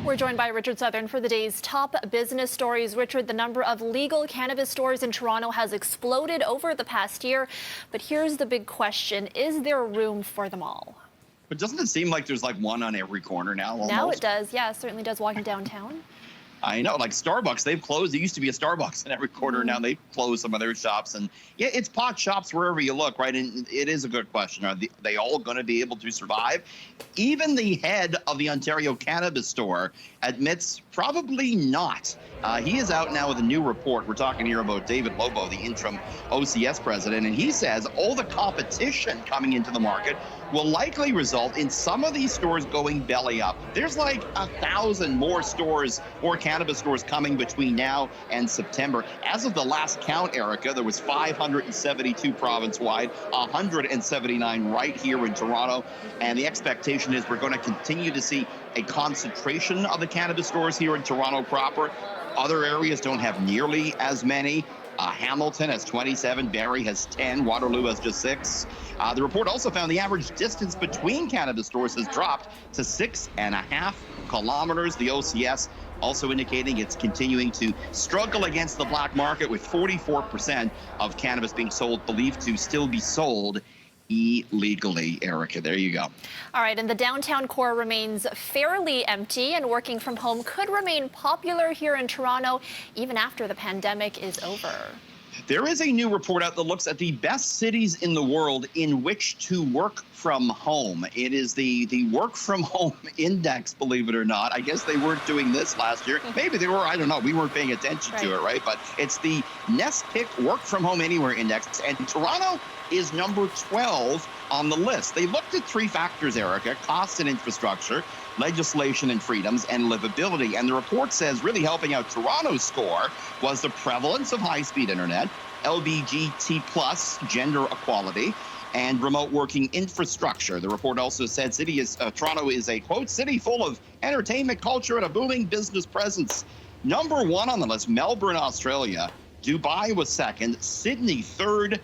We're joined by Richard Southern for the day's top business stories. Richard, the number of legal cannabis stores in Toronto has exploded over the past year. But here's the big question. Is there room for them all? But doesn't it seem like there's like one on every corner now almost? Now it does. Yeah, it certainly does walking downtown. I know, like Starbucks, they've closed. There used to be a Starbucks in every corner. Now they've closed some of their shops. And yeah, it's pot shops wherever you look, right? And it is a good question. Are they all going to be able to survive? Even the head of the Ontario Cannabis Store admits probably not. He is out now with a new report. We're talking here about David Lobo, the interim OCS president. And he says all the competition coming into the market will likely result in some of these stores going belly up. There's like 1,000 more stores, more cannabis stores coming between now and September. As of the last count, Erica, there was 572 province-wide, 179 right here in Toronto. And the expectation is we're going to continue to see a concentration of the cannabis stores here in Toronto proper. Other areas don't have nearly as many. Hamilton has 27, Barrie has 10, Waterloo has just 6. The report also found the average distance between cannabis stores has dropped to 6.5 kilometers. The OCS also indicating it's continuing to struggle against the black market, with 44% of cannabis being sold believed to still be sold illegally. Erica, there you go. All right, and the downtown core remains fairly empty, and working from home could remain popular here in Toronto even after the pandemic is over. There is a new report out that looks at the best cities in the world in which to work from home. It is the work from home index, believe it or not. I guess they weren't doing this last year. Maybe they were, I don't know. We weren't paying attention to it, right? But it's the Nest Pick Work From Home Anywhere Index, and Toronto is number 12 on the list. They looked at 3 factors, Erica: cost and infrastructure, legislation and freedoms, and livability. And the report says really helping out Toronto's score was the prevalence of high-speed internet, LGBT plus gender equality, and remote working infrastructure. The report also said Toronto is a, quote, city full of entertainment culture and a booming business presence. Number 1 on the list, Melbourne, Australia. Dubai was 2nd, Sydney 3rd,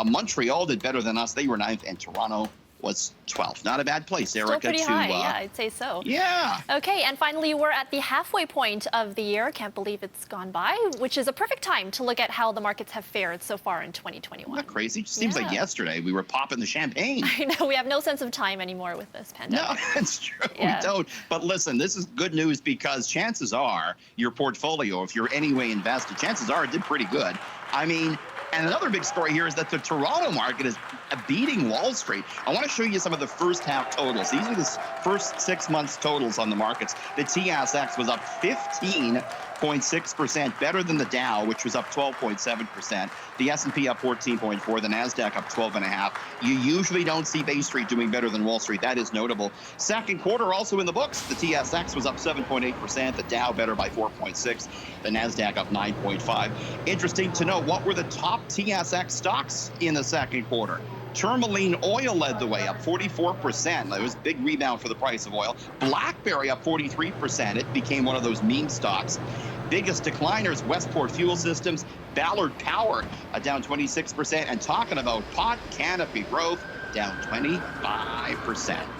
Montreal did better than us. They were 9th, and Toronto was 12th. Not a bad place, Erica. Still pretty high, yeah, I'd say so. Yeah. Okay, and finally, we're at the halfway point of the year. Can't believe it's gone by, which is a perfect time to look at how the markets have fared so far in 2021. Isn't that crazy? It seems like yesterday we were popping the champagne. I know, we have no sense of time anymore with this pandemic. No, that's true. Yeah. We don't. But listen, this is good news, because chances are your portfolio, if you're anyway invested, chances are it did pretty good. I mean, and another big story here is that the Toronto market is beating Wall Street. I want to show you some of the first half totals. These are the first 6 months totals on the markets. The TSX was up 15.6%, better than the Dow, which was up 12.7%. The S&P up 14.4%, the NASDAQ up 12.5%. You usually don't see Bay Street doing better than Wall Street. That is notable. Second quarter also in the books. The TSX was up 7.8%, the Dow better by 4.6%, the NASDAQ up 9.5%. Interesting to note, what were the top TSX stocks in the second quarter? Tourmaline Oil led the way, up 44%. There was a big rebound for the price of oil. BlackBerry up 43%. It became one of those meme stocks. Biggest decliners, Westport Fuel Systems, Ballard Power down 26%. And talking about pot canopy growth, down 25%.